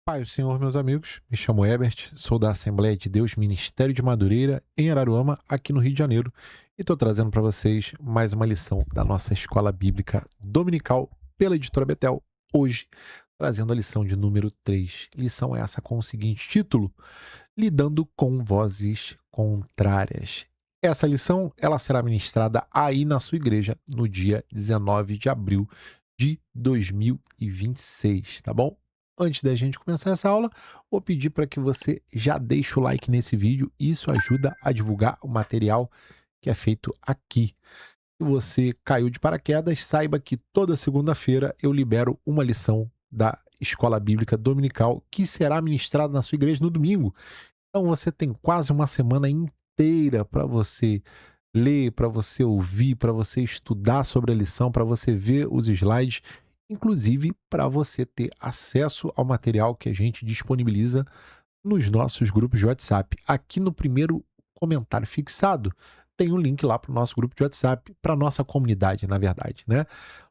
Pai, o Senhor, meus amigos, me chamo Herbert, sou da Assembleia de Deus Ministério de Madureira, em Araruama, aqui no Rio de Janeiro, e estou trazendo para vocês mais uma lição da nossa Escola Bíblica Dominical pela Editora Betel, hoje trazendo a lição de número 3. Lição essa com o seguinte título: Lidando com vozes contrárias. Essa lição ela será ministrada aí na sua igreja no dia 19 de abril de 2026, tá bom? Antes da gente começar essa aula, vou pedir para que você já deixe o like nesse vídeo. Isso ajuda a divulgar o material que é feito aqui. Se você caiu de paraquedas, saiba que toda segunda-feira eu libero uma lição da Escola Bíblica Dominical que será ministrada na sua igreja no domingo. Então você tem quase uma semana inteira para você ler, para você ouvir, para você estudar sobre a lição, para você ver os slides, inclusive para você ter acesso ao material que a gente disponibiliza nos nossos grupos de WhatsApp. Aqui no primeiro comentário fixado tem um link lá para o nosso grupo de WhatsApp, para a nossa comunidade, na verdade, né?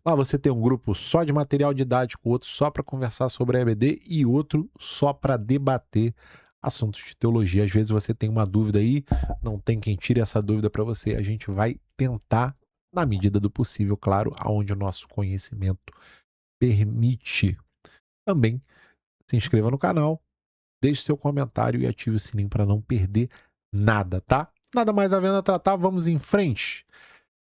Lá você tem um grupo só de material didático, outro só para conversar sobre a EBD e outro só para debater assuntos de teologia. Às vezes você tem uma dúvida aí, não tem quem tire essa dúvida para você. A gente vai tentar, na medida do possível, claro, aonde o nosso conhecimento permite. Também se inscreva no canal, deixe seu comentário e ative o sininho para não perder nada, tá? Nada mais havendo a tratar, vamos em frente.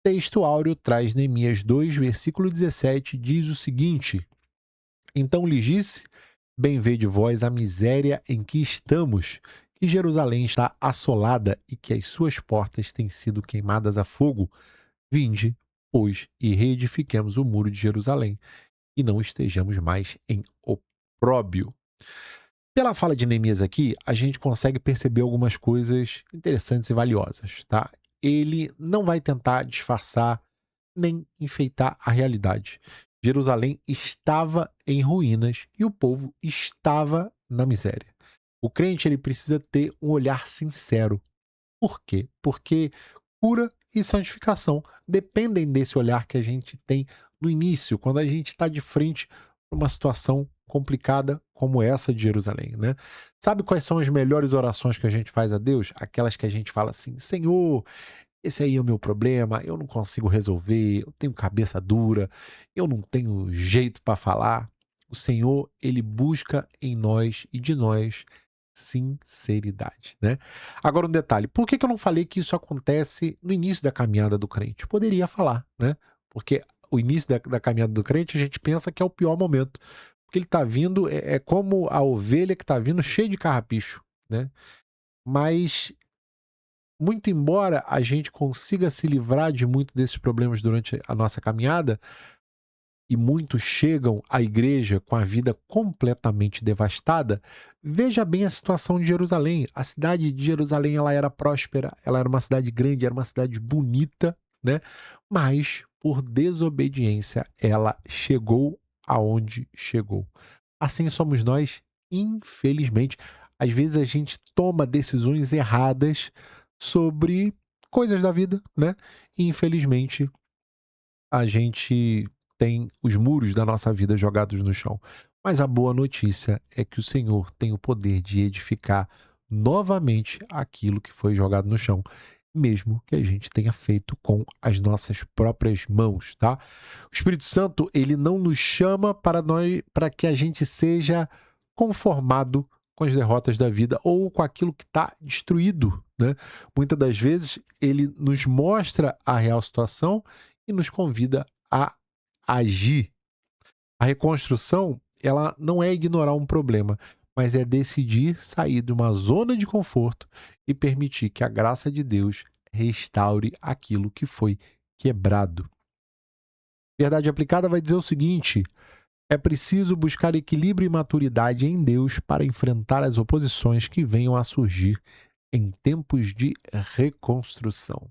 Texto áureo traz Neemias 2, versículo 17, diz o seguinte: Então lhes disse, bem vede vós a miséria em que estamos, que Jerusalém está assolada e que as suas portas têm sido queimadas a fogo. Vinde, pois, e reedifiquemos o muro de Jerusalém, e não estejamos mais em opróbio. Pela fala de Neemias aqui, a gente consegue perceber algumas coisas interessantes e valiosas, tá? Ele não vai tentar disfarçar nem enfeitar a realidade. Jerusalém estava em ruínas e o povo estava na miséria. O crente ele precisa ter um olhar sincero. Por quê? Porque cura e santificação dependem desse olhar que a gente tem no início, quando a gente está de frente para uma situação complicada como essa de Jerusalém, né? Sabe quais são as melhores orações que a gente faz a Deus? Aquelas que a gente fala assim: Senhor, esse aí é o meu problema, eu não consigo resolver, eu tenho cabeça dura, eu não tenho jeito para falar. O Senhor, ele busca em nós e de nós sinceridade, né? Agora um detalhe, por que que eu não falei que isso acontece no início da caminhada do crente? Poderia falar, né? Porque o início da caminhada do crente a gente pensa que é o pior momento, porque ele está vindo, é como a ovelha que está vindo cheia de carrapicho, né? Mas muito embora a gente consiga se livrar de muitos desses problemas durante a nossa caminhada, e muitos chegam à igreja com a vida completamente devastada, veja bem a situação de Jerusalém. A cidade de Jerusalém ela era próspera, ela era uma cidade grande, era uma cidade bonita, né? Mas por desobediência ela chegou aonde chegou. Assim somos nós, infelizmente. Às vezes a gente toma decisões erradas sobre coisas da vida, né? E infelizmente a gente tem os muros da nossa vida jogados no chão. Mas a boa notícia é que o Senhor tem o poder de edificar novamente aquilo que foi jogado no chão, mesmo que a gente tenha feito com as nossas próprias mãos, tá? O Espírito Santo, ele não nos chama para que a gente seja conformado com as derrotas da vida ou com aquilo que está destruído, né? Muitas das vezes ele nos mostra a real situação e nos convida a agir. A reconstrução, ela não é ignorar um problema, mas é decidir sair de uma zona de conforto e permitir que a graça de Deus restaure aquilo que foi quebrado. Verdade aplicada vai dizer o seguinte: é preciso buscar equilíbrio e maturidade em Deus para enfrentar as oposições que venham a surgir em tempos de reconstrução.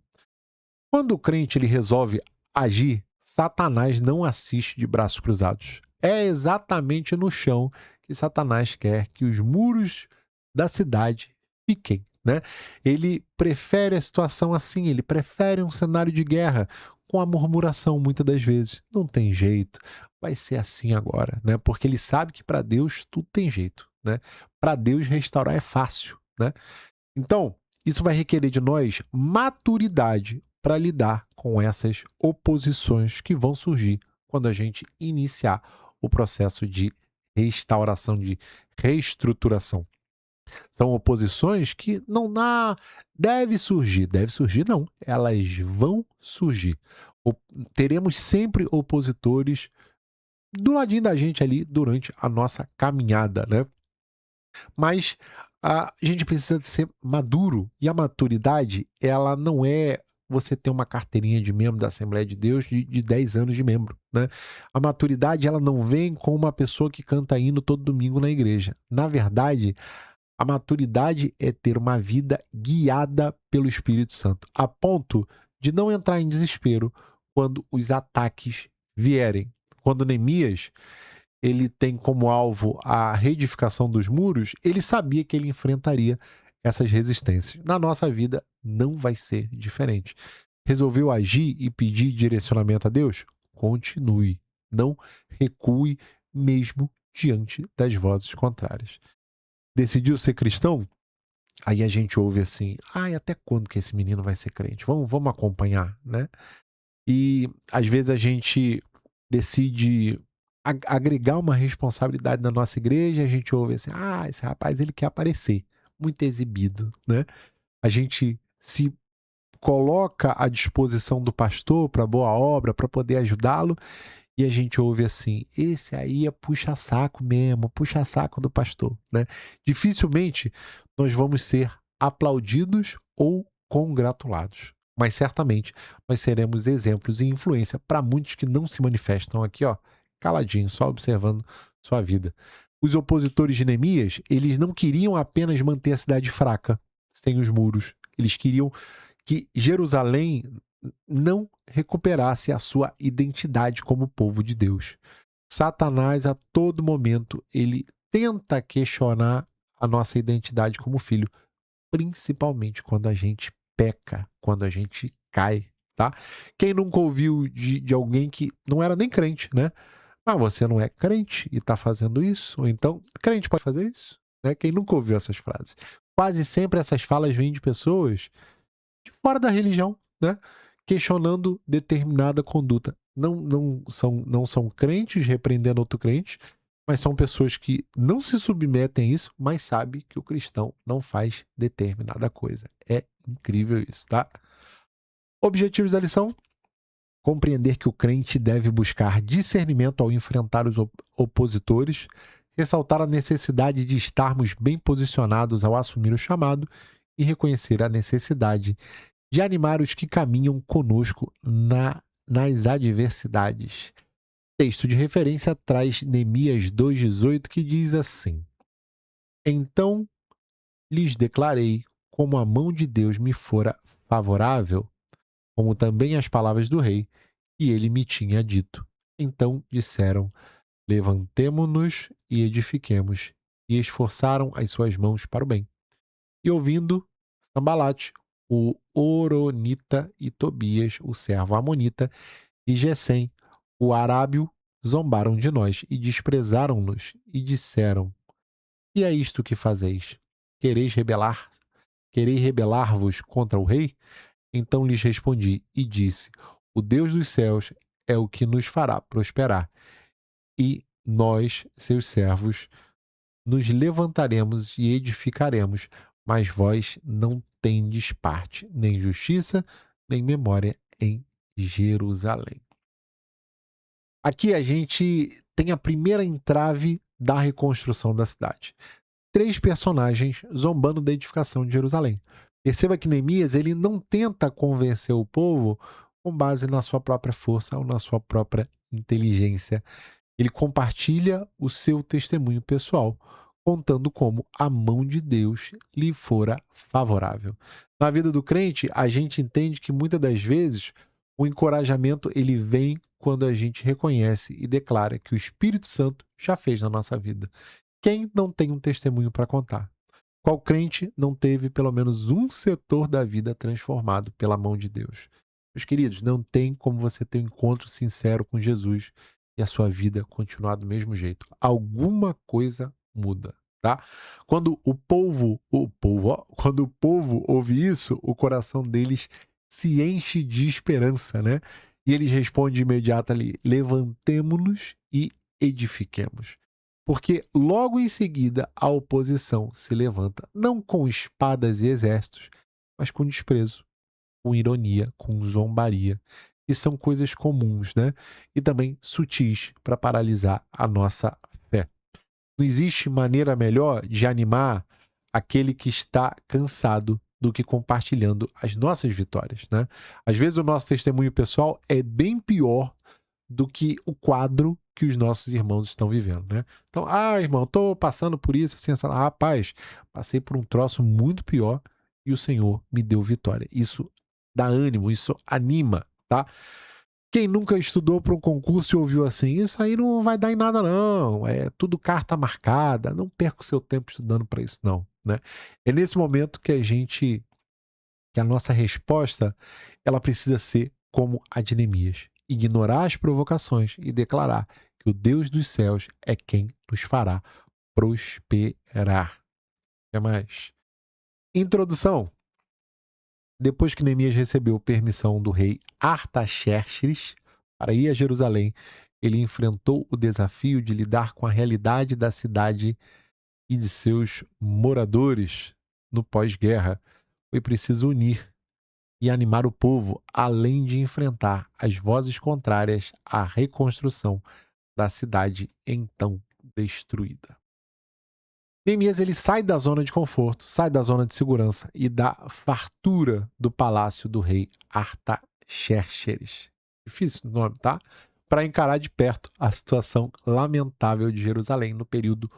Quando o crente ele resolve agir, Satanás não assiste de braços cruzados. É exatamente no chão que Satanás quer que os muros da cidade fiquem, né? Ele prefere a situação assim, ele prefere um cenário de guerra com a murmuração muitas das vezes. Não tem jeito, vai ser assim agora, né? Porque ele sabe que para Deus tudo tem jeito. né? Para Deus, restaurar é fácil, né? Então, isso vai requerer de nós maturidade para lidar com essas oposições que vão surgir quando a gente iniciar o processo de restauração, de reestruturação. São oposições que não deve surgir não, elas vão surgir. Teremos sempre opositores do ladinho da gente ali durante a nossa caminhada, né? Mas a gente precisa ser maduro, e a maturidade, ela não é você ter uma carteirinha de membro da Assembleia de Deus de 10 anos de membro, né? A maturidade, ela não vem com uma pessoa que canta hino todo domingo na igreja. Na verdade, a maturidade é ter uma vida guiada pelo Espírito Santo, a ponto de não entrar em desespero quando os ataques vierem. Quando Neemias ele tem como alvo a reedificação dos muros, ele sabia que ele enfrentaria essas resistências. Na nossa vida não vai ser diferente. Resolveu agir e pedir direcionamento a Deus? Continue. Não recue mesmo diante das vozes contrárias. Decidiu ser cristão? Aí a gente ouve assim, até quando que esse menino vai ser crente? Vamos acompanhar, né? E às vezes a gente decide agregar uma responsabilidade na nossa igreja, a gente ouve assim, esse rapaz ele quer aparecer, muito exibido, né? A gente se coloca à disposição do pastor para boa obra, para poder ajudá-lo, e a gente ouve assim, esse aí é puxa-saco mesmo, puxa-saco do pastor, né? Dificilmente nós vamos ser aplaudidos ou congratulados. Mas certamente nós seremos exemplos e influência para muitos que não se manifestam aqui, ó, caladinho, só observando sua vida. Os opositores de Neemias, eles não queriam apenas manter a cidade fraca, sem os muros. Eles queriam que Jerusalém não recuperasse a sua identidade como povo de Deus. Satanás, a todo momento, ele tenta questionar a nossa identidade como filho, principalmente quando a gente peca, quando a gente cai, tá? Quem nunca ouviu de alguém que não era nem crente, né? Você não é crente e está fazendo isso? Ou então, crente pode fazer isso? Né? Quem nunca ouviu essas frases? Quase sempre essas falas vêm de pessoas de fora da religião, né? Questionando determinada conduta. Não são crentes repreendendo outro crente, mas são pessoas que não se submetem a isso, mas sabem que o cristão não faz determinada coisa. É incrível isso, tá? Objetivos da lição: compreender que o crente deve buscar discernimento ao enfrentar os opositores, ressaltar a necessidade de estarmos bem posicionados ao assumir o chamado e reconhecer a necessidade de animar os que caminham conosco nas adversidades. Texto de referência traz Neemias 2,18, que diz assim: Então lhes declarei como a mão de Deus me fora favorável, como também as palavras do rei, que ele me tinha dito. Então disseram: Levantemo-nos e edifiquemos, e esforçaram as suas mãos para o bem. E ouvindo, Sambalate, o Horonita, e Tobias, o servo amonita, e Gesem, o arábio, zombaram de nós e desprezaram-nos e disseram: E é isto que fazeis? Quereis rebelar-vos contra o rei? Então lhes respondi e disse: O Deus dos céus é o que nos fará prosperar, e nós, seus servos, nos levantaremos e edificaremos, mas vós não tendes parte, nem justiça, nem memória em Jerusalém. Aqui a gente tem a primeira entrave da reconstrução da cidade. 3 personagens zombando da edificação de Jerusalém. Perceba que Neemias ele não tenta convencer o povo com base na sua própria força ou na sua própria inteligência. Ele compartilha o seu testemunho pessoal, contando como a mão de Deus lhe fora favorável. Na vida do crente, a gente entende que muitas das vezes o encorajamento ele vem quando a gente reconhece e declara que o Espírito Santo já fez na nossa vida. Quem não tem um testemunho para contar? Qual crente não teve pelo menos um setor da vida transformado pela mão de Deus? Meus queridos, não tem como você ter um encontro sincero com Jesus e a sua vida continuar do mesmo jeito. Alguma coisa muda, tá? Quando o povo ouve isso, o coração deles se enche de esperança, né? E eles respondem de imediato ali: levantemo-nos e edifiquemos. Porque logo em seguida a oposição se levanta, não com espadas e exércitos, mas com desprezo, com ironia, com zombaria, que são coisas comuns, né? E também sutis para paralisar a nossa fé. Não existe maneira melhor de animar aquele que está cansado do que compartilhando as nossas vitórias, né? Às vezes o nosso testemunho pessoal é bem pior do que o quadro que os nossos irmãos estão vivendo, né? Então, irmão, tô passando por isso, assim, assim. Rapaz, passei por um troço muito pior e o Senhor me deu vitória. Isso dá ânimo, isso anima, tá? Quem nunca estudou para um concurso e ouviu assim, isso aí não vai dar em nada não, é tudo carta marcada, não perca o seu tempo estudando para isso não, né? É nesse momento que a nossa resposta, ela precisa ser como a de Neemias, ignorar as provocações e declarar que o Deus dos céus é quem nos fará prosperar. O que mais? Introdução. Depois que Neemias recebeu permissão do rei Artaxerxes para ir a Jerusalém, ele enfrentou o desafio de lidar com a realidade da cidade e de seus moradores no pós-guerra. Foi preciso unir e animar o povo, além de enfrentar as vozes contrárias à reconstrução da cidade então destruída. Neemias ele sai da zona de conforto, sai da zona de segurança e da fartura do palácio do rei Artaxerxes. Difícil o nome, tá? Para encarar de perto a situação lamentável de Jerusalém no período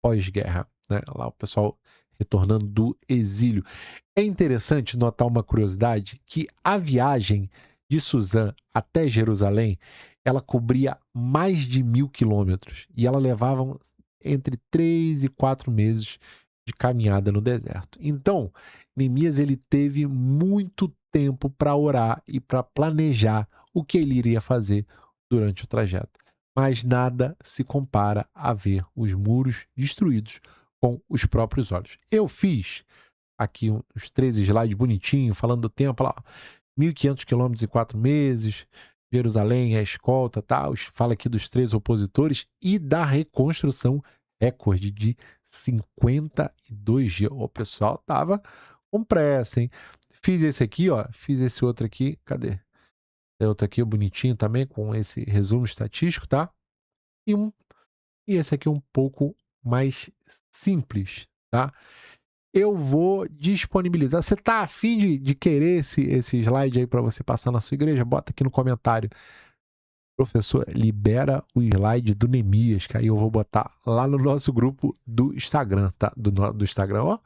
pós-guerra, né? Lá o pessoal retornando do exílio. É interessante notar uma curiosidade que a viagem de Suzã até Jerusalém, ela cobria mais de 1.000 quilômetros e ela levava entre 3 e 4 meses de caminhada no deserto. Então, Neemias ele teve muito tempo para orar e para planejar o que ele iria fazer durante o trajeto. Mas nada se compara a ver os muros destruídos com os próprios olhos. Eu fiz aqui uns 13 slides bonitinho, falando do tempo lá, 1.500 quilômetros em 4 meses, Jerusalém, a escolta, tal, fala aqui dos 3 opositores e da reconstrução recorde de 52 dias. O pessoal tava com pressa, hein? Fiz esse aqui, ó, fiz esse outro aqui, cadê? Tem outro aqui bonitinho também, com esse resumo estatístico, tá? E esse aqui um pouco mais simples, tá? Eu vou disponibilizar. Você tá afim de querer esse slide aí para você passar na sua igreja? Bota aqui no comentário. Professor, libera o slide do Neemias, que aí eu vou botar lá no nosso grupo do Instagram, tá? Do Instagram, ó.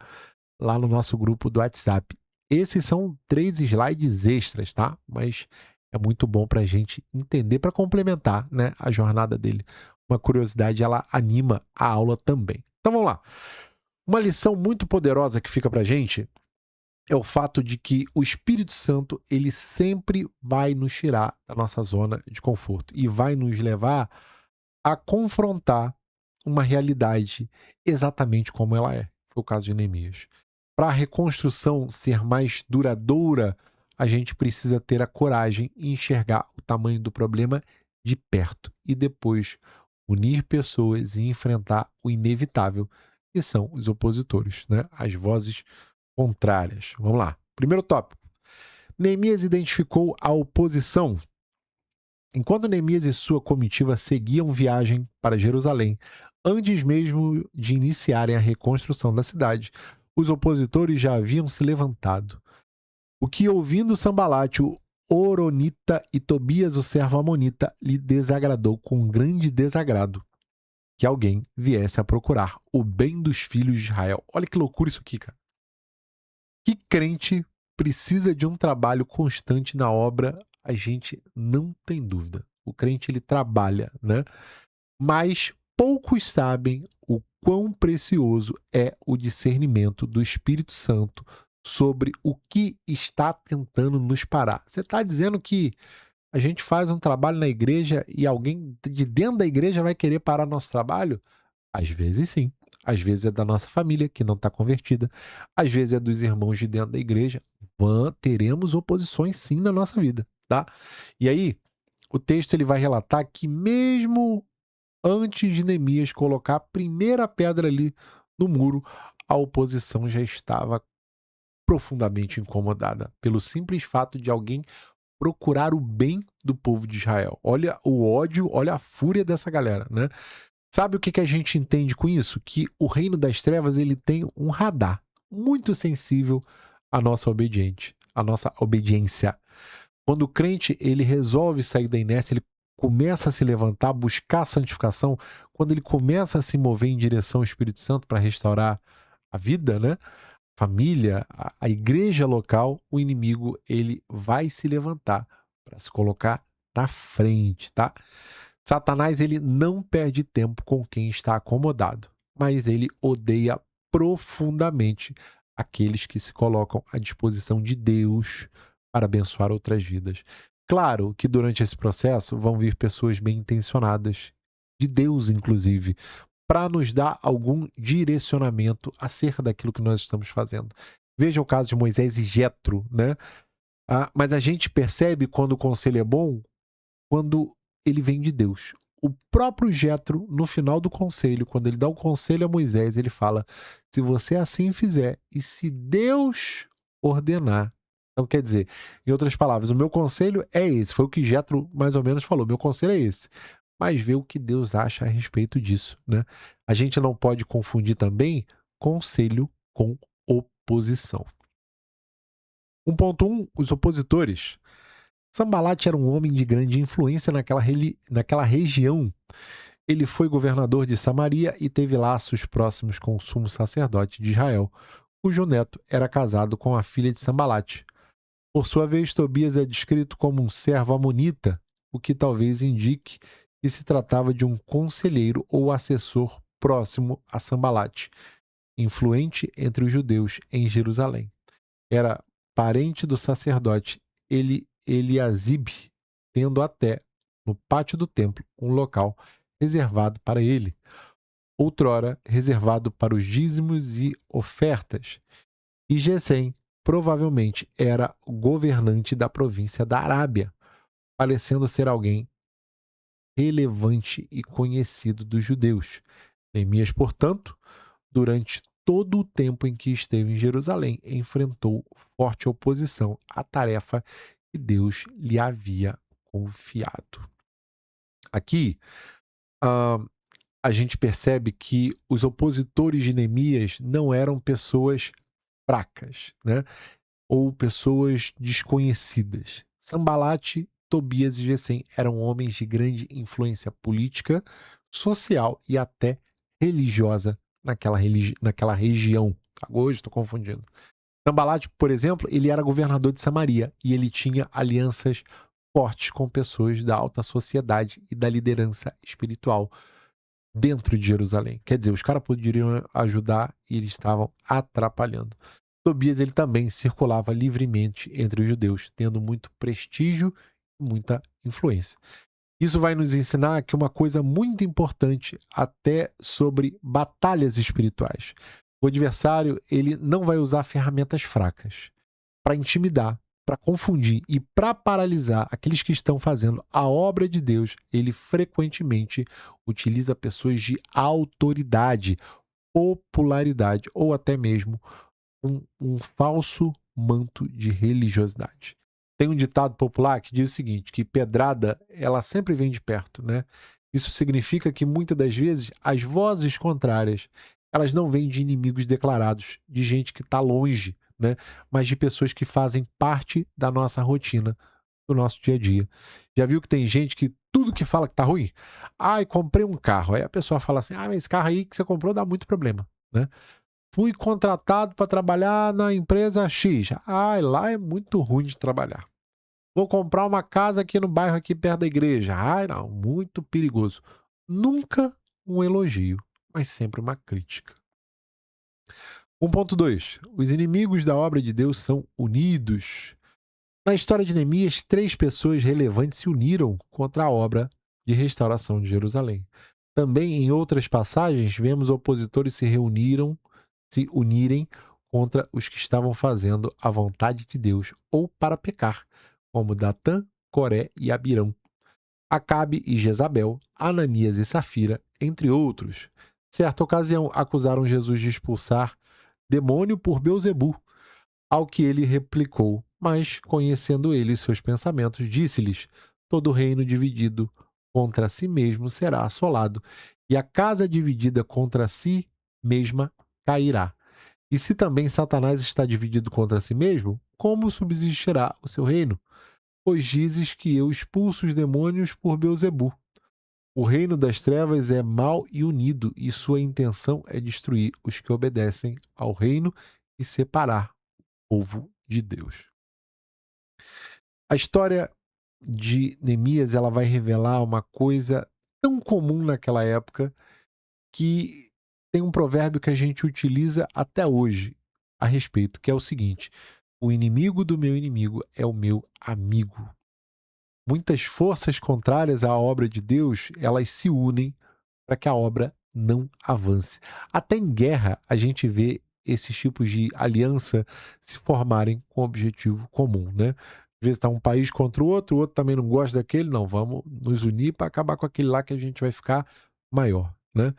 Lá no nosso grupo do WhatsApp. Esses são 3 slides extras, tá? Mas é muito bom para a gente entender, para complementar, né, a jornada dele. Uma curiosidade, ela anima a aula também. Então vamos lá. Uma lição muito poderosa que fica para a gente é o fato de que o Espírito Santo, ele sempre vai nos tirar da nossa zona de conforto e vai nos levar a confrontar uma realidade exatamente como ela é. Foi o caso de Neemias. Para a reconstrução ser mais duradoura, a gente precisa ter a coragem e enxergar o tamanho do problema de perto e depois unir pessoas e enfrentar o inevitável, que são os opositores, né? As vozes contrárias. Vamos lá. Primeiro tópico. Neemias identificou a oposição. Enquanto Neemias e sua comitiva seguiam viagem para Jerusalém, antes mesmo de iniciarem a reconstrução da cidade, os opositores já haviam se levantado. O que, ouvindo Sambalate, o Horonita, e Tobias, o servo amonita, lhe desagradou com grande desagrado que alguém viesse a procurar o bem dos filhos de Israel. Olha que loucura isso aqui, cara. Que crente precisa de um trabalho constante na obra? A gente não tem dúvida. O crente, ele trabalha, né? Mas poucos sabem o quão precioso é o discernimento do Espírito Santo sobre o que está tentando nos parar. Você está dizendo que a gente faz um trabalho na igreja e alguém de dentro da igreja vai querer parar nosso trabalho? Às vezes sim, às vezes é da nossa família que não está convertida, às vezes é dos irmãos de dentro da igreja. Teremos oposições sim na nossa vida, tá? E aí, o texto ele vai relatar que mesmo antes de Neemias colocar a primeira pedra ali no muro, a oposição já estava profundamente incomodada pelo simples fato de alguém procurar o bem do povo de Israel. Olha o ódio, olha a fúria dessa galera, né? Sabe o que que a gente entende com isso? Que o reino das trevas ele tem um radar muito sensível à nossa obediência. Quando o crente ele resolve sair da inércia, ele começa a se levantar, buscar a santificação, quando ele começa a se mover em direção ao Espírito Santo para restaurar a vida, né? Família, a igreja local, o inimigo ele vai se levantar para se colocar na frente, tá? Satanás ele não perde tempo com quem está acomodado, mas ele odeia profundamente aqueles que se colocam à disposição de Deus para abençoar outras vidas. Claro que durante esse processo vão vir pessoas bem intencionadas, de Deus inclusive, para nos dar algum direcionamento acerca daquilo que nós estamos fazendo. Veja o caso de Moisés e Jetro, né? Mas a gente percebe quando o conselho é bom, quando ele vem de Deus. O próprio Jetro, no final do conselho, quando ele dá o conselho a Moisés, ele fala: se você assim fizer e se Deus ordenar. Então, quer dizer, em outras palavras, o meu conselho é esse. Foi o que Jetro mais ou menos falou. Meu conselho é esse. Mas vê o que Deus acha a respeito disso, né? A gente não pode confundir também conselho com oposição. 1.1, os opositores. Sanbalat era um homem de grande influência naquela região. Ele foi governador de Samaria e teve laços próximos com o sumo sacerdote de Israel, cujo neto era casado com a filha de Sanbalat. Por sua vez, Tobias é descrito como um servo amonita, o que talvez indique que se tratava de um conselheiro ou assessor próximo a Sanbalat, influente entre os judeus em Jerusalém. Era parente do sacerdote Eliasibe, tendo até, no pátio do templo, um local reservado para ele, outrora reservado para os dízimos e ofertas. E Gesem provavelmente era o governante da província da Arábia, parecendo ser alguém relevante e conhecido dos judeus. Neemias, portanto, durante todo o tempo em que esteve em Jerusalém, enfrentou forte oposição à tarefa que Deus lhe havia confiado. Aqui, a gente percebe que os opositores de Neemias não eram pessoas fracas, né? Ou pessoas desconhecidas. Sanbalat, Tobias e Gesem eram homens de grande influência política, social e até religiosa naquela região. Hoje estou confundindo. Sanbalat, por exemplo, ele era governador de Samaria e ele tinha alianças fortes com pessoas da alta sociedade e da liderança espiritual dentro de Jerusalém. Quer dizer, os caras poderiam ajudar e eles estavam atrapalhando. Tobias ele também circulava livremente entre os judeus, tendo muito prestígio e muita influência. Isso vai nos ensinar que uma coisa muito importante até sobre batalhas espirituais. O adversário ele não vai usar ferramentas fracas para intimidar, para confundir e para paralisar aqueles que estão fazendo a obra de Deus. Ele frequentemente utiliza pessoas de autoridade, popularidade ou até mesmo um falso manto de religiosidade. Tem um ditado popular que diz o seguinte, que pedrada, ela sempre vem de perto, né? Isso significa que muitas das vezes as vozes contrárias, elas não vêm de inimigos declarados, de gente que está longe, né? Mas de pessoas que fazem parte da nossa rotina, do nosso dia a dia. Já viu que tem gente que tudo que fala que tá ruim? Ai, comprei um carro. Aí a pessoa fala assim, mas esse carro aí que você comprou dá muito problema, né? Fui contratado para trabalhar na empresa X. Lá é muito ruim de trabalhar. Vou comprar uma casa aqui no bairro, aqui perto da igreja. Não, muito perigoso. Nunca um elogio, mas sempre uma crítica. 1.2. Os inimigos da obra de Deus são unidos. Na história de Neemias, 3 pessoas relevantes se uniram contra a obra de restauração de Jerusalém. Também em outras passagens, vemos opositores se unirem contra os que estavam fazendo a vontade de Deus ou para pecar, como Datã, Coré e Abirão, Acabe e Jezabel, Ananias e Safira, entre outros. Certa ocasião, acusaram Jesus de expulsar demônio por Beelzebu, ao que ele replicou, mas, conhecendo ele os seus pensamentos, disse-lhes: todo reino dividido contra si mesmo será assolado, e a casa dividida contra si mesma cairá. E se também Satanás está dividido contra si mesmo, como subsistirá o seu reino? Pois dizes que eu expulso os demônios por Beelzebu. O reino das trevas é mau e unido, e sua intenção é destruir os que obedecem ao reino e separar o povo de Deus. A história de Neemias, ela vai revelar uma coisa tão comum naquela época, que tem um provérbio que a gente utiliza até hoje a respeito, que é o seguinte: o inimigo do meu inimigo é o meu amigo. Muitas forças contrárias à obra de Deus, elas se unem para que a obra não avance. Até em guerra a gente vê esses tipos de aliança se formarem com objetivo comum, né? Às vezes está um país contra o outro também não gosta daquele, não, vamos nos unir para acabar com aquele lá que a gente vai ficar maior, né?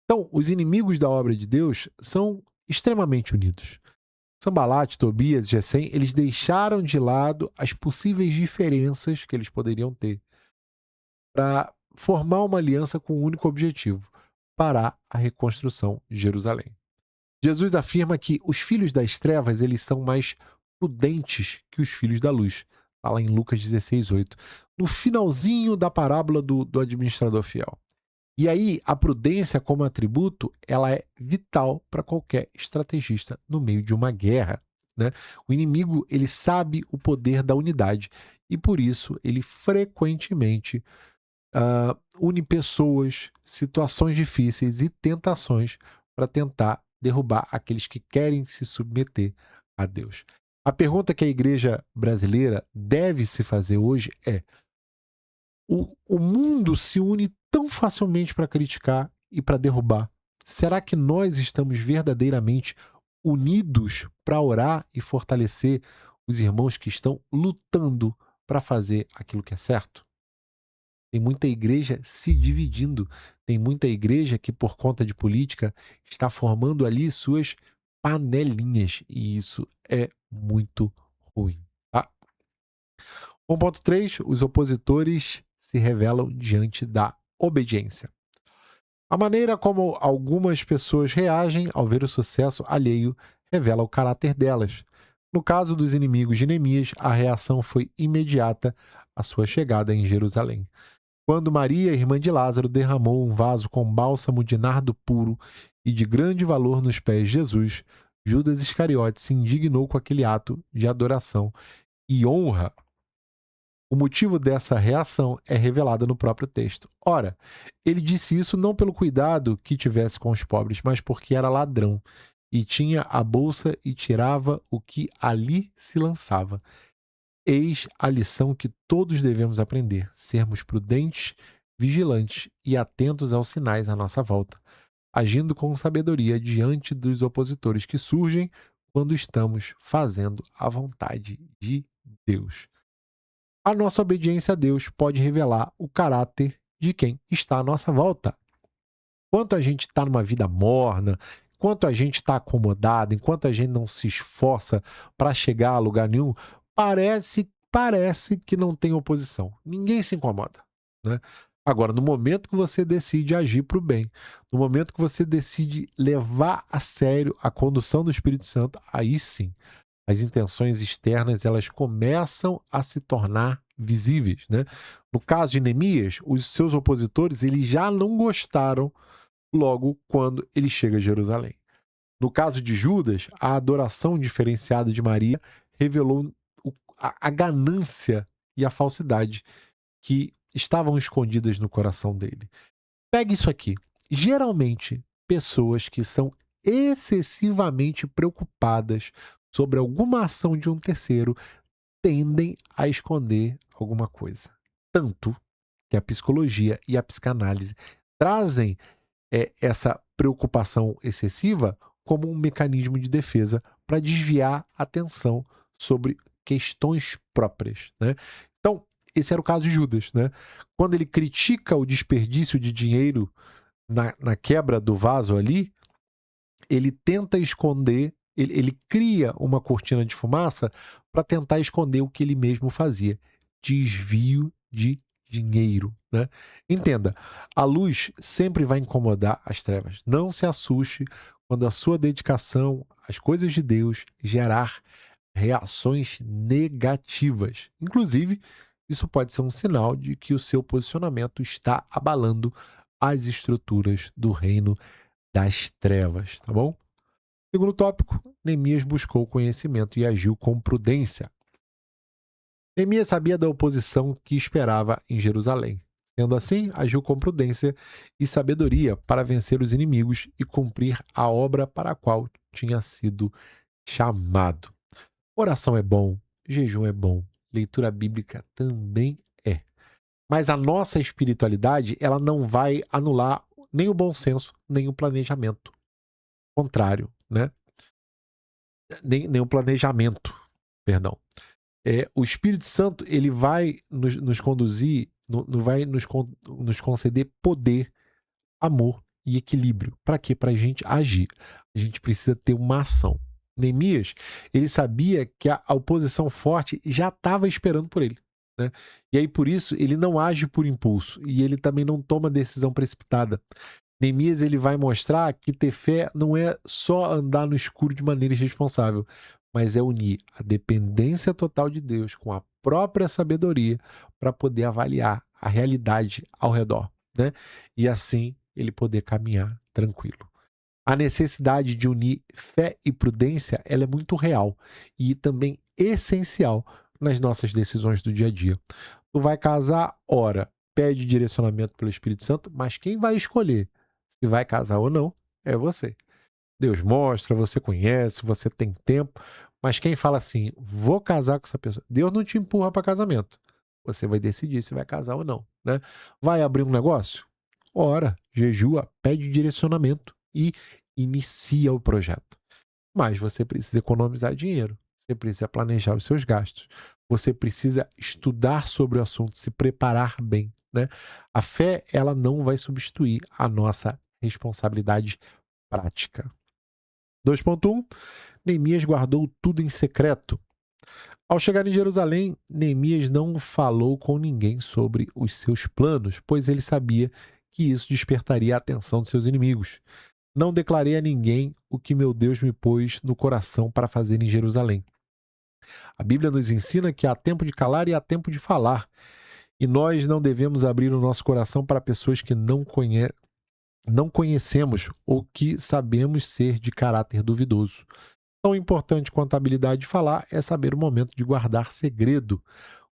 Então, os inimigos da obra de Deus são extremamente unidos. Sanbalat, Tobias, Gesem, eles deixaram de lado as possíveis diferenças que eles poderiam ter para formar uma aliança com um único objetivo: parar a reconstrução de Jerusalém. Jesus afirma que os filhos das trevas eles são mais prudentes que os filhos da luz. Fala em Lucas 16:8. No finalzinho da parábola do administrador fiel. E aí, a prudência como atributo, ela é vital para qualquer estrategista no meio de uma guerra, né? O inimigo, ele sabe o poder da unidade e por isso ele frequentemente une pessoas, situações difíceis e tentações para tentar derrubar aqueles que querem se submeter a Deus. A pergunta que a igreja brasileira deve se fazer hoje é: o mundo se une tão facilmente para criticar e para derrubar. Será que nós estamos verdadeiramente unidos para orar e fortalecer os irmãos que estão lutando para fazer aquilo que é certo? Tem muita igreja se dividindo. Tem muita igreja que, por conta de política, está formando ali suas panelinhas. E isso é muito ruim. Tá? 1.3. Os opositores se revelam diante da obediência. A maneira como algumas pessoas reagem ao ver o sucesso alheio revela o caráter delas. No caso dos inimigos de Neemias, a reação foi imediata à sua chegada em Jerusalém. Quando Maria, irmã de Lázaro, derramou um vaso com bálsamo de nardo puro e de grande valor nos pés de Jesus, Judas Iscariote se indignou com aquele ato de adoração e honra. O motivo dessa reação é revelado no próprio texto. Ora, ele disse isso não pelo cuidado que tivesse com os pobres, mas porque era ladrão e tinha a bolsa e tirava o que ali se lançava. Eis a lição que todos devemos aprender: sermos prudentes, vigilantes e atentos aos sinais à nossa volta, agindo com sabedoria diante dos opositores que surgem quando estamos fazendo a vontade de Deus. A nossa obediência a Deus pode revelar o caráter de quem está à nossa volta. Enquanto a gente está numa vida morna, enquanto a gente está acomodado, enquanto a gente não se esforça para chegar a lugar nenhum, parece que não tem oposição. Ninguém se incomoda, né? Agora, no momento que você decide agir para o bem, no momento que você decide levar a sério a condução do Espírito Santo, aí sim, as intenções externas elas começam a se tornar visíveis, né? No caso de Neemias, os seus opositores eles já não gostaram logo quando ele chega a Jerusalém. No caso de Judas, a adoração diferenciada de Maria revelou a ganância e a falsidade que estavam escondidas no coração dele. Pegue isso aqui. Geralmente, pessoas que são excessivamente preocupadas sobre alguma ação de um terceiro tendem a esconder alguma coisa. Tanto que a psicologia e a psicanálise trazem essa preocupação excessiva como um mecanismo de defesa para desviar a atenção sobre questões próprias, né? Então, esse era o caso de Judas, né? Quando ele critica o desperdício de dinheiro na quebra do vaso ali, ele tenta esconder, ele cria uma cortina de fumaça para tentar esconder o que ele mesmo fazia: desvio de dinheiro, né? Entenda, a luz sempre vai incomodar as trevas. Não se assuste quando a sua dedicação às coisas de Deus gerar reações negativas. Inclusive, isso pode ser um sinal de que o seu posicionamento está abalando as estruturas do reino das trevas, tá bom? Segundo tópico, Neemias buscou conhecimento e agiu com prudência. Neemias sabia da oposição que esperava em Jerusalém. Sendo assim, agiu com prudência e sabedoria para vencer os inimigos e cumprir a obra para a qual tinha sido chamado. Oração é bom, jejum é bom, leitura bíblica também é. Mas a nossa espiritualidade, ela não vai anular nem o bom senso, nem o planejamento. Contrário, né? Nem o planejamento, perdão. O Espírito Santo, ele vai nos conduzir, vai nos conceder poder, amor e equilíbrio. Para quê? Para a gente agir. A gente precisa ter uma ação. Neemias, ele sabia que a oposição forte já estava esperando por ele, né? E aí, por isso, ele não age por impulso e ele também não toma decisão precipitada. Neemias, ele vai mostrar que ter fé não é só andar no escuro de maneira irresponsável, mas é unir a dependência total de Deus com a própria sabedoria para poder avaliar a realidade ao redor, né? E assim ele poder caminhar tranquilo. A necessidade de unir fé e prudência, ela é muito real e também essencial nas nossas decisões do dia a dia. Tu vai casar, ora, pede direcionamento pelo Espírito Santo, mas quem vai escolher se vai casar ou não é você. Deus mostra, você conhece, você tem tempo, mas quem fala assim, vou casar com essa pessoa, Deus não te empurra para casamento. Você vai decidir se vai casar ou não, né? Vai abrir um negócio? Ora, jejua, pede direcionamento e inicia o projeto. Mas você precisa economizar dinheiro, você precisa planejar os seus gastos, você precisa estudar sobre o assunto, se preparar bem, né? A fé, ela não vai substituir a nossa responsabilidade prática. 2.1. Neemias guardou tudo em secreto. Ao chegar em Jerusalém, Neemias não falou com ninguém sobre os seus planos, pois ele sabia que isso despertaria a atenção de seus inimigos. Não declarei a ninguém o que meu Deus me pôs no coração para fazer em Jerusalém. A Bíblia nos ensina que há tempo de calar e há tempo de falar. E nós não devemos abrir o nosso coração para pessoas que não conhecemos ou que sabemos ser de caráter duvidoso. Tão importante quanto a habilidade de falar é saber o momento de guardar segredo.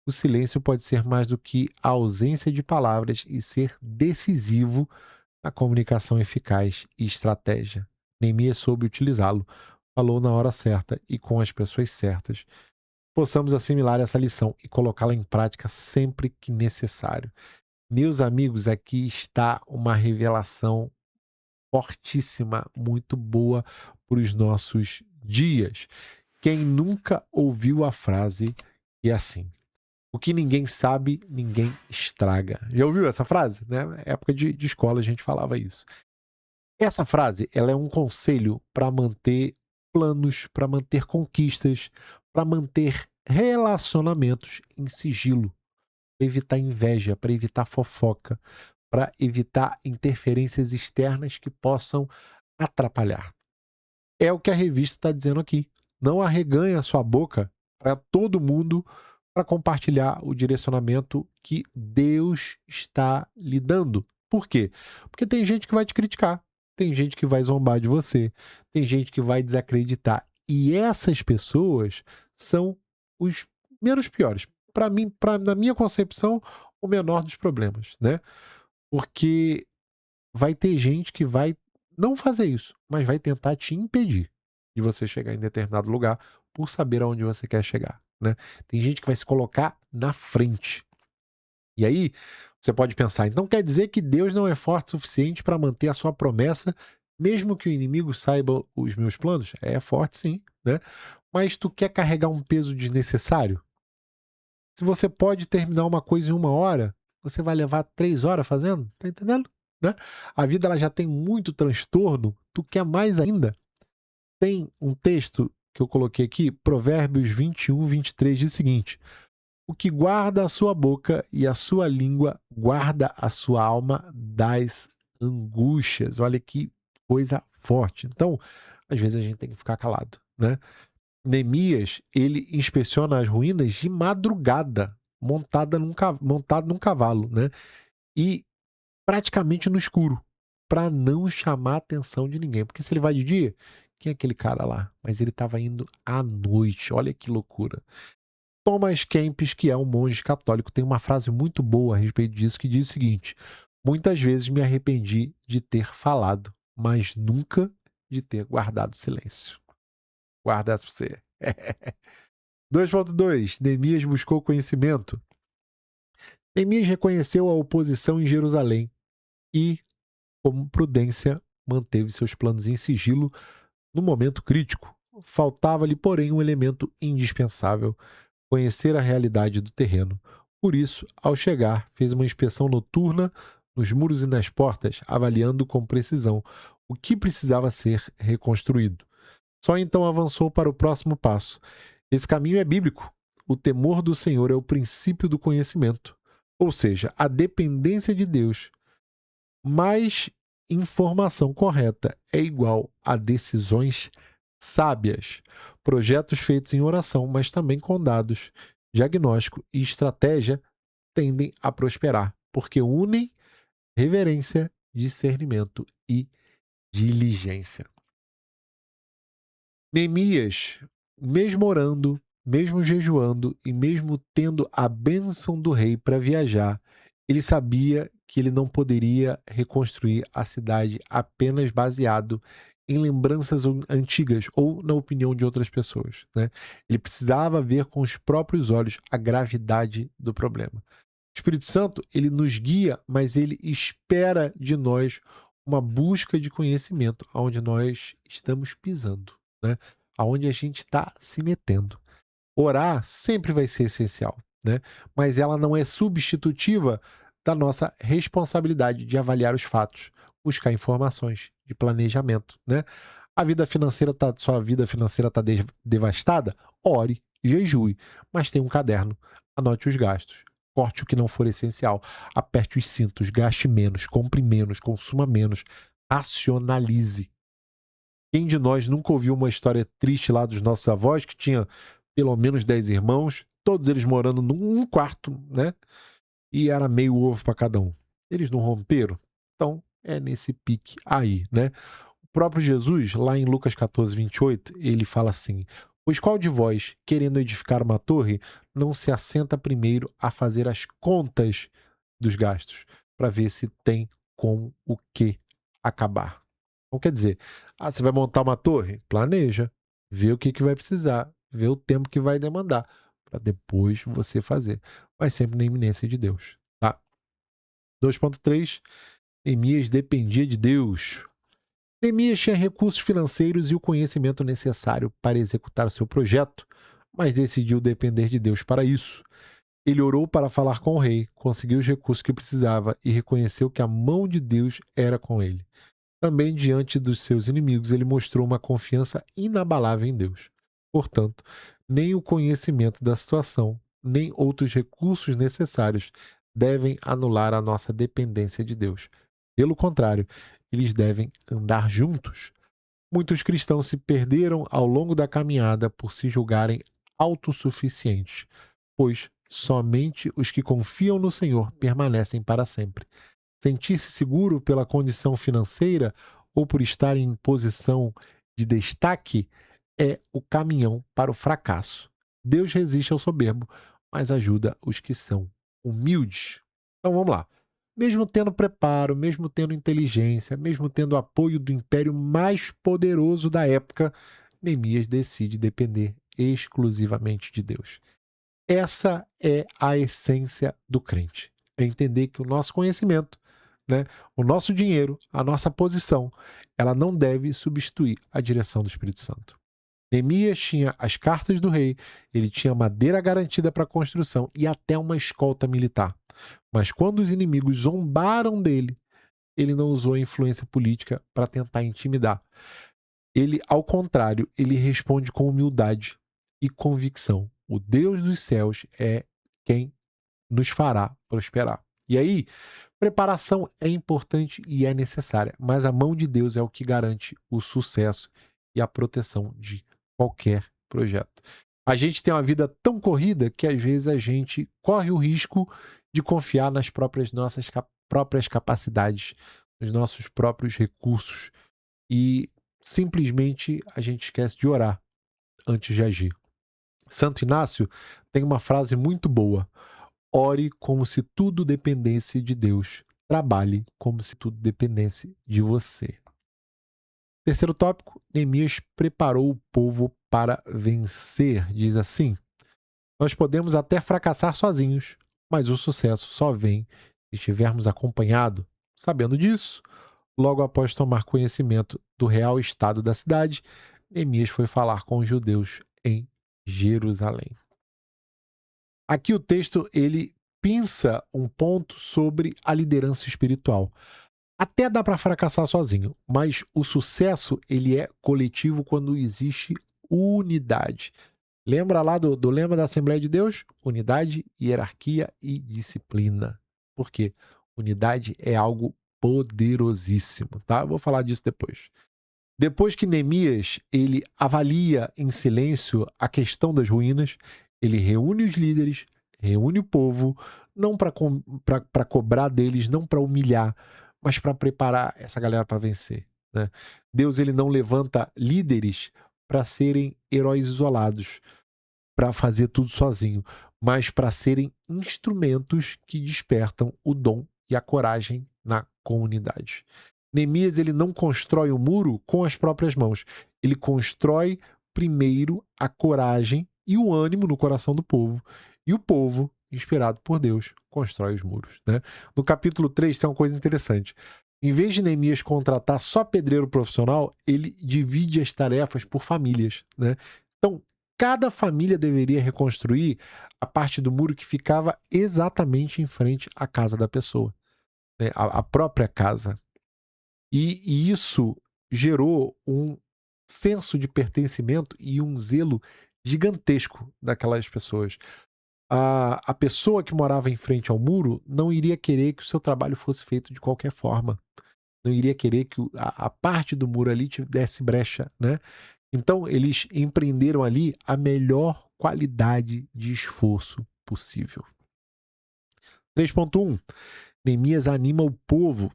O silêncio pode ser mais do que a ausência de palavras e ser decisivo na comunicação eficaz e estratégia. Neemias soube utilizá-lo, falou na hora certa e com as pessoas certas. Possamos assimilar essa lição e colocá-la em prática sempre que necessário. Meus amigos, aqui está uma revelação fortíssima, muito boa para os nossos dias. Quem nunca ouviu a frase que é assim: o que ninguém sabe, ninguém estraga. Já ouviu essa frase? Né? Época de escola a gente falava isso. Essa frase, ela é um conselho para manter planos, para manter conquistas, para manter relacionamentos em sigilo, para evitar inveja, para evitar fofoca, para evitar interferências externas que possam atrapalhar. É o que a revista está dizendo aqui. Não arreganha a sua boca para todo mundo para compartilhar o direcionamento que Deus está lhe dando. Por quê? Porque tem gente que vai te criticar, tem gente que vai zombar de você, tem gente que vai desacreditar. E essas pessoas são os menos piores. Para mim, na minha concepção, o menor dos problemas, né? Porque vai ter gente que vai não fazer isso, mas vai tentar te impedir de você chegar em determinado lugar por saber aonde você quer chegar, né? Tem gente que vai se colocar na frente. E aí, você pode pensar, então quer dizer que Deus não é forte o suficiente para manter a sua promessa, mesmo que o inimigo saiba os meus planos? É forte sim, né? Mas tu quer carregar um peso desnecessário? Se você pode terminar uma coisa em 1 hora, você vai levar 3 horas fazendo? Tá entendendo? Né? A vida ela já tem muito transtorno, tu quer mais ainda? Tem um texto que eu coloquei aqui, Provérbios 21, 23, diz o seguinte: o que guarda a sua boca e a sua língua guarda a sua alma das angústias. Olha que coisa forte. Então, às vezes a gente tem que ficar calado, né? Neemias, ele inspeciona as ruínas de madrugada, montado num cavalo, né? E praticamente no escuro, para não chamar a atenção de ninguém. Porque se ele vai de dia, quem é aquele cara lá? Mas ele estava indo à noite. Olha que loucura. Thomas Kempis, que é um monge católico, tem uma frase muito boa a respeito disso que diz o seguinte: muitas vezes me arrependi de ter falado, mas nunca de ter guardado silêncio. Guarda essa pra você. 2.2. Neemias buscou conhecimento. Neemias reconheceu a oposição em Jerusalém e, como prudência, manteve seus planos em sigilo no momento crítico. Faltava-lhe, porém, um elemento indispensável: conhecer a realidade do terreno. Por isso, ao chegar, fez uma inspeção noturna nos muros e nas portas, avaliando com precisão o que precisava ser reconstruído. Só então avançou para o próximo passo. Esse caminho é bíblico. O temor do Senhor é o princípio do conhecimento, ou seja, a dependência de Deus. Mais informação correta é igual a decisões sábias. Projetos feitos em oração, mas também com dados, diagnóstico e estratégia tendem a prosperar, porque unem reverência, discernimento e diligência. Neemias, mesmo orando, mesmo jejuando e mesmo tendo a bênção do rei para viajar, ele sabia que ele não poderia reconstruir a cidade apenas baseado em lembranças antigas ou na opinião de outras pessoas, né? Ele precisava ver com os próprios olhos a gravidade do problema. O Espírito Santo, ele nos guia, mas ele espera de nós uma busca de conhecimento aonde nós estamos pisando, né? Aonde a gente está se metendo. Orar sempre vai ser essencial, né? Mas ela não é substitutiva da nossa responsabilidade de avaliar os fatos, buscar informações, de planejamento, né? Sua vida financeira está devastada? Ore, jejue, mas tenha um caderno, anote os gastos. Corte o que não for essencial. Aperte os cintos, gaste menos, compre menos, consuma menos. Racionalize. Quem de nós nunca ouviu uma história triste lá dos nossos avós, que tinha pelo menos 10 irmãos, todos eles morando num quarto, né? E era meio ovo para cada um. Eles não romperam? Então, é nesse pique aí, né? O próprio Jesus, lá em Lucas 14, 28, ele fala assim: pois qual de vós, querendo edificar uma torre, não se assenta primeiro a fazer as contas dos gastos, para ver se tem com o que acabar? Então, quer dizer, você vai montar uma torre? Planeja, vê o que vai precisar, vê o tempo que vai demandar, para depois você fazer. Mas sempre na iminência de Deus, tá? 2.3. Neemias dependia de Deus. Neemias tinha recursos financeiros e o conhecimento necessário para executar o seu projeto, mas decidiu depender de Deus para isso. Ele orou para falar com o rei, conseguiu os recursos que precisava e reconheceu que a mão de Deus era com ele. Também, diante dos seus inimigos, ele mostrou uma confiança inabalável em Deus. Portanto, nem o conhecimento da situação, nem outros recursos necessários devem anular a nossa dependência de Deus. Pelo contrário, eles devem andar juntos. Muitos cristãos se perderam ao longo da caminhada por se julgarem autossuficientes, pois somente os que confiam no Senhor permanecem para sempre. Sentir-se seguro pela condição financeira ou por estar em posição de destaque é o caminhão para o fracasso. Deus resiste ao soberbo, mas ajuda os que são humildes. Então vamos lá. Mesmo tendo preparo, mesmo tendo inteligência, mesmo tendo apoio do império mais poderoso da época, Neemias decide depender exclusivamente de Deus. Essa é a essência do crente. É entender que o nosso conhecimento, né, o nosso dinheiro, a nossa posição, ela não deve substituir a direção do Espírito Santo. Neemias tinha as cartas do rei, ele tinha madeira garantida para a construção e até uma escolta militar. Mas quando os inimigos zombaram dele, ele não usou a influência política para tentar intimidar. Ele, ao contrário, ele responde com humildade e convicção. O Deus dos céus é quem nos fará prosperar. E aí, preparação é importante e é necessária, mas a mão de Deus é o que garante o sucesso e a proteção de qualquer projeto. A gente tem uma vida tão corrida que às vezes a gente corre o risco de confiar nas nossas próprias capacidades, nos nossos próprios recursos e simplesmente a gente esquece de orar antes de agir. Santo Inácio tem uma frase muito boa: ore como se tudo dependesse de Deus. Trabalhe como se tudo dependesse de você. Terceiro tópico, Neemias preparou o povo para vencer. Diz assim: nós podemos até fracassar sozinhos, mas o sucesso só vem se estivermos acompanhados. Sabendo disso, logo após tomar conhecimento do real estado da cidade, Neemias foi falar com os judeus em Jerusalém. Aqui o texto ele pinça um ponto sobre a liderança espiritual. Até dá para fracassar sozinho, mas o sucesso ele é coletivo quando existe unidade. Lembra lá do lema da Assembleia de Deus? Unidade, hierarquia e disciplina. Por quê? Unidade é algo poderosíssimo, tá? Eu vou falar disso depois. Depois que Neemias ele avalia em silêncio a questão das ruínas, ele reúne os líderes, reúne o povo, não para cobrar deles, não para humilhar, mas para preparar essa galera para vencer, né? Deus ele não levanta líderes para serem heróis isolados, para fazer tudo sozinho, mas para serem instrumentos que despertam o dom e a coragem na comunidade. Neemias ele não constrói o muro com as próprias mãos. Ele constrói primeiro a coragem e o ânimo no coração do povo. E o povo, inspirado por Deus, constrói os muros, né? No capítulo 3 tem uma coisa interessante. Em vez de Neemias contratar só pedreiro profissional, ele divide as tarefas por famílias, né? Então, cada família deveria reconstruir a parte do muro que ficava exatamente em frente à casa da pessoa, né? A própria casa. E isso gerou um senso de pertencimento e um zelo gigantesco daquelas pessoas. A pessoa que morava em frente ao muro não iria querer que o seu trabalho fosse feito de qualquer forma. Não iria querer que a parte do muro ali desse brecha, né? Então, eles empreenderam ali a melhor qualidade de esforço possível. 3.1. Neemias anima o povo.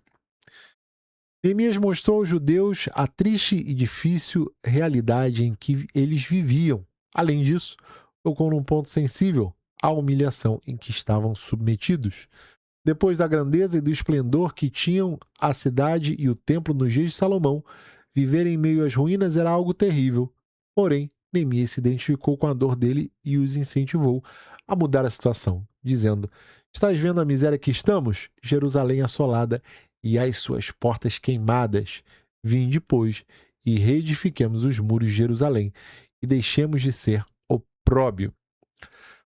Neemias mostrou aos judeus a triste e difícil realidade em que eles viviam. Além disso, tocou num ponto sensível, a humilhação em que estavam submetidos. Depois da grandeza e do esplendor que tinham a cidade e o templo nos dias de Salomão, viver em meio às ruínas era algo terrível. Porém, Neemias se identificou com a dor dele e os incentivou a mudar a situação, dizendo: estás vendo a miséria que estamos? Jerusalém assolada e as suas portas queimadas. Vinde, pois, e reedifiquemos os muros de Jerusalém e deixemos de ser opróbio.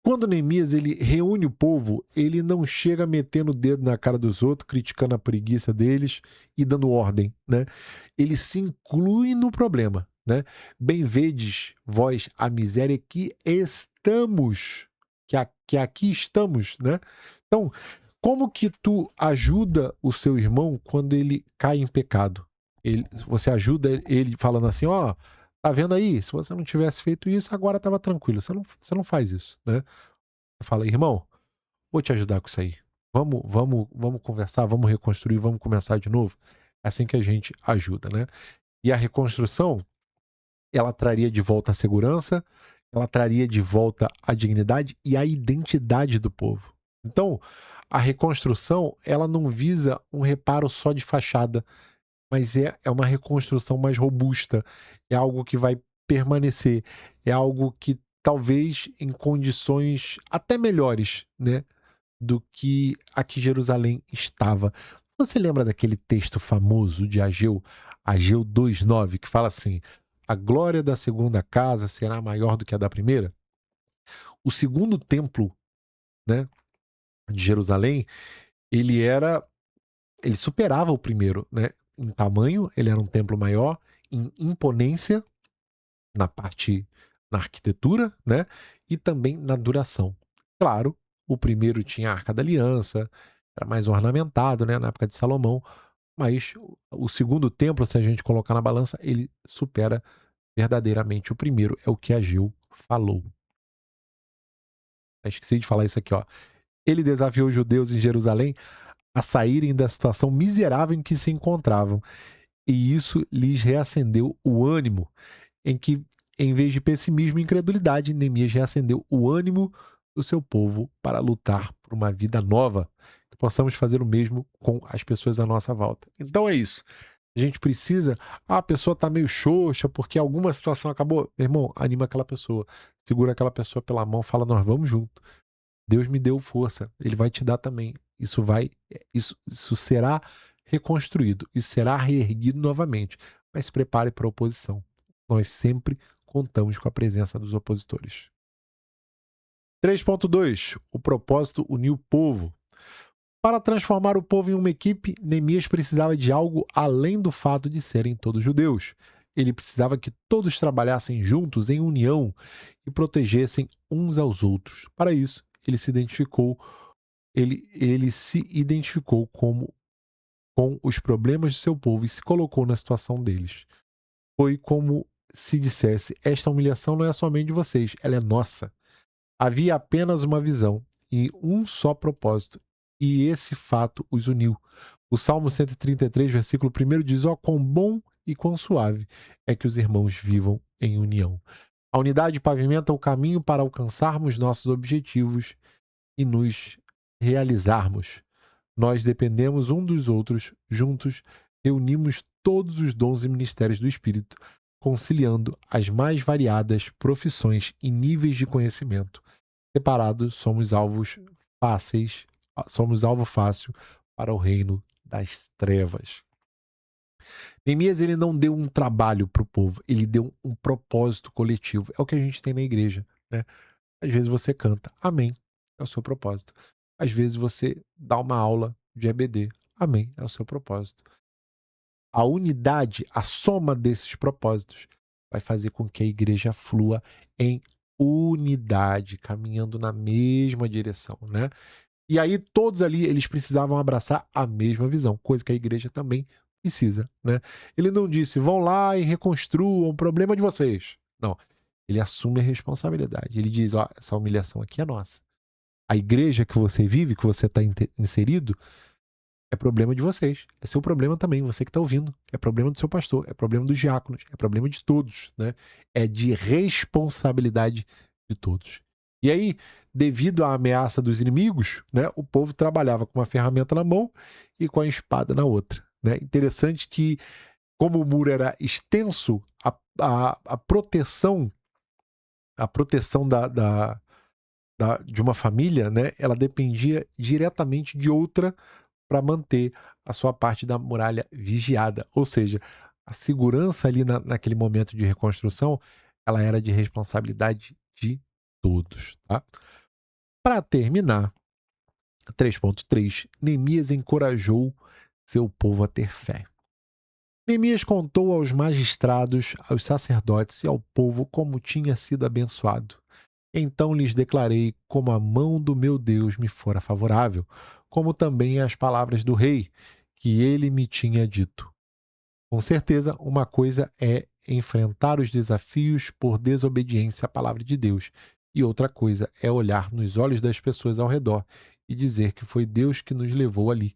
Quando Neemias ele reúne o povo, ele não chega metendo o dedo na cara dos outros, criticando a preguiça deles e dando ordem, né? Ele se inclui no problema, né? Bem vedes vós a miséria que estamos, que aqui estamos, né? Então, como que tu ajuda o seu irmão quando ele cai em pecado? Você ajuda ele falando assim, ó, tá vendo aí? Se você não tivesse feito isso, agora estava tranquilo. Você não faz isso, né? Você fala, irmão, vou te ajudar com isso aí. Vamos conversar, vamos reconstruir, vamos começar de novo. É assim que a gente ajuda, né? E a reconstrução, ela traria de volta a segurança, ela traria de volta a dignidade e a identidade do povo. Então, a reconstrução, ela não visa um reparo só de fachada, mas é uma reconstrução mais robusta, é algo que vai permanecer, é algo que talvez em condições até melhores, né, do que a que Jerusalém estava. Você lembra daquele texto famoso de Ageu 2:9, que fala assim: a glória da segunda casa será maior do que a da primeira? O segundo templo, né, de Jerusalém, ele era ele superava o primeiro, né? Em tamanho, ele era um templo maior, em imponência, na parte, na arquitetura, né? E também na duração. Claro, o primeiro tinha a Arca da Aliança, era mais ornamentado, né? Na época de Salomão, mas o segundo templo, se a gente colocar na balança, ele supera verdadeiramente o primeiro, é o que Ageu falou. Esqueci de falar isso aqui, ó. Ele desafiou os judeus em Jerusalém a saírem da situação miserável em que se encontravam, e isso lhes reacendeu o ânimo, em que, em vez de pessimismo e incredulidade, Neemias reacendeu o ânimo do seu povo para lutar por uma vida nova, que possamos fazer o mesmo com as pessoas à nossa volta. Então é isso. A gente precisa, a pessoa está meio xoxa porque alguma situação acabou. Meu irmão, anima aquela pessoa, segura aquela pessoa pela mão, fala, nós vamos junto. Deus me deu força, Ele vai te dar também. Isso será reconstruído e será reerguido novamente. Mas se prepare para a oposição. Nós sempre contamos com a presença dos opositores. 3.2. O propósito uniu o povo. Para transformar o povo em uma equipe, Neemias precisava de algo além do fato de serem todos judeus. Ele precisava que todos trabalhassem juntos em união e protegessem uns aos outros. Para isso, ele se identificou com os problemas de seu povo e se colocou na situação deles. Foi como se dissesse: esta humilhação não é somente de vocês, ela é nossa. Havia apenas uma visão e um só propósito, e esse fato os uniu. O Salmo 133, versículo 1 diz: ó, quão bom e quão suave é que os irmãos vivam em união. A unidade pavimenta o caminho para alcançarmos nossos objetivos e nos realizarmos. Nós dependemos um dos outros, juntos reunimos todos os dons e ministérios do Espírito, conciliando as mais variadas profissões e níveis de conhecimento. Separados, somos alvo fácil para o reino das trevas. Neemias, ele não deu um trabalho para o povo, ele deu um propósito coletivo. É o que a gente tem na igreja, né? Às vezes você canta, amém, é o seu propósito. Às vezes você dá uma aula de EBD, amém, é o seu propósito. A unidade, a soma desses propósitos vai fazer com que a igreja flua em unidade, caminhando na mesma direção, né? E aí todos ali, eles precisavam abraçar a mesma visão, coisa que a igreja também precisa, né? Ele não disse, vão lá e reconstruam o problema de vocês. Não, ele assume a responsabilidade. Ele diz, ó, essa humilhação aqui é nossa. A igreja que você vive, que você está inserido, é problema de vocês. É seu problema também, você que está ouvindo. É problema do seu pastor, é problema dos diáconos, é problema de todos, né? É de responsabilidade de todos. E aí, devido à ameaça dos inimigos, né, o povo trabalhava com uma ferramenta na mão e com a espada na outra, né? Interessante que, como o muro era extenso, a proteção de uma família, né, ela dependia diretamente de outra para manter a sua parte da muralha vigiada. Ou seja, a segurança ali naquele momento de reconstrução, ela era de responsabilidade de todos. Tá? Para terminar, 3.3, Neemias encorajou seu povo a ter fé. Neemias contou aos magistrados, aos sacerdotes e ao povo como tinha sido abençoado. Então lhes declarei como a mão do meu Deus me fora favorável, como também as palavras do rei, que ele me tinha dito. Com certeza, uma coisa é enfrentar os desafios por desobediência à palavra de Deus, e outra coisa é olhar nos olhos das pessoas ao redor e dizer que foi Deus que nos levou ali.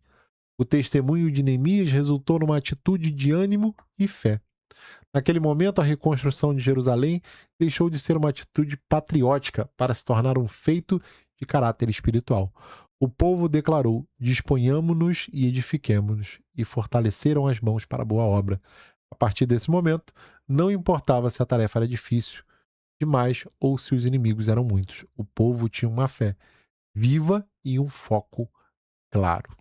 O testemunho de Neemias resultou numa atitude de ânimo e fé. Naquele momento, a reconstrução de Jerusalém deixou de ser uma atitude patriótica para se tornar um feito de caráter espiritual. O povo declarou: disponhamo-nos e edifiquemo-nos, e fortaleceram as mãos para a boa obra. A partir desse momento, não importava se a tarefa era difícil demais ou se os inimigos eram muitos. O povo tinha uma fé viva e um foco claro.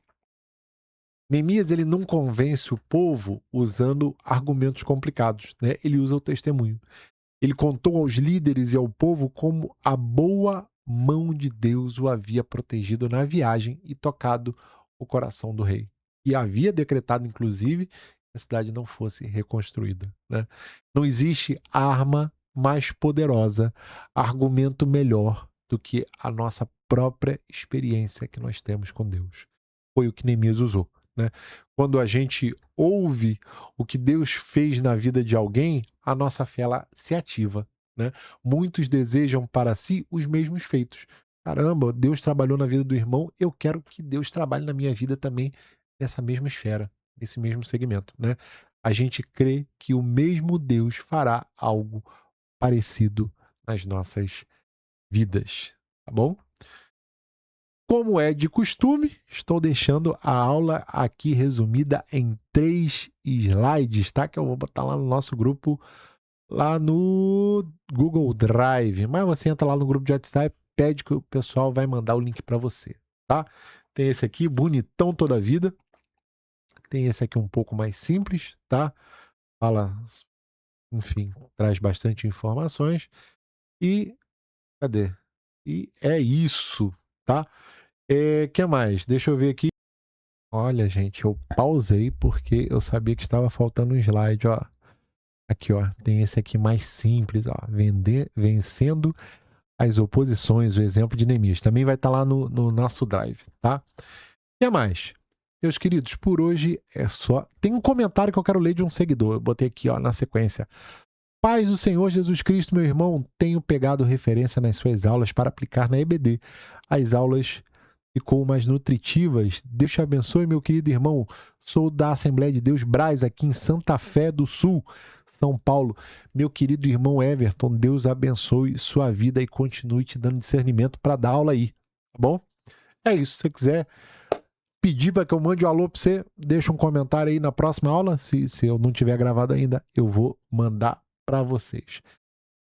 Neemias, ele não convence o povo usando argumentos complicados, né? Ele usa o testemunho. Ele contou aos líderes e ao povo como a boa mão de Deus o havia protegido na viagem e tocado o coração do rei. E havia decretado, inclusive, que a cidade não fosse reconstruída, né? Não existe arma mais poderosa, argumento melhor do que a nossa própria experiência que nós temos com Deus. Foi o que Neemias usou, né? Quando a gente ouve o que Deus fez na vida de alguém, a nossa fé ela se ativa, né? Muitos desejam para si os mesmos feitos. Caramba, Deus trabalhou na vida do irmão, eu quero que Deus trabalhe na minha vida também nessa mesma esfera, nesse mesmo segmento, né? A gente crê que o mesmo Deus fará algo parecido nas nossas vidas, tá bom? Como é de costume, estou deixando a aula aqui resumida em 3 slides, tá? Que eu vou botar lá no nosso grupo, lá no Google Drive. Mas você entra lá no grupo de WhatsApp, pede que o pessoal vai mandar o link para você, tá? Tem esse aqui, bonitão toda a vida. Tem esse aqui um pouco mais simples, tá? Fala, enfim, traz bastante informações. E, cadê? E é isso, tá? Que mais? Deixa eu ver aqui. Olha, gente, eu pausei porque eu sabia que estava faltando um slide, ó. Aqui, ó, tem esse aqui mais simples, ó. Vencendo as oposições, o exemplo de Neemias. Também vai estar lá no nosso drive, tá? O que mais? Meus queridos, por hoje é só. Tem um comentário que eu quero ler de um seguidor. Eu botei aqui, ó, na sequência. Paz do Senhor Jesus Cristo, meu irmão, tenho pegado referência nas suas aulas para aplicar na EBD. As aulas ficou mais nutritivas. Deus te abençoe, meu querido irmão. Sou da Assembleia de Deus Braz, aqui em Santa Fé do Sul, São Paulo. Meu querido irmão Everton, Deus abençoe sua vida e continue te dando discernimento para dar aula aí, tá bom? É isso. Se você quiser pedir para que eu mande um alô para você, deixa um comentário aí na próxima aula. Se eu não tiver gravado ainda, eu vou mandar para vocês.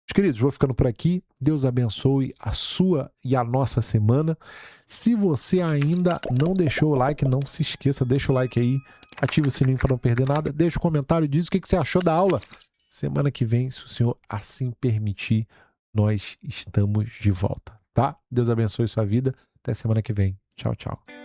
Meus queridos, vou ficando por aqui. Deus abençoe a sua e a nossa semana. Se você ainda não deixou o like, não se esqueça, deixa o like aí, ativa o sininho para não perder nada, deixa um comentário, diz o que você achou da aula. Semana que vem, se o Senhor assim permitir, nós estamos de volta, tá? Deus abençoe sua vida. Até semana que vem. Tchau, tchau.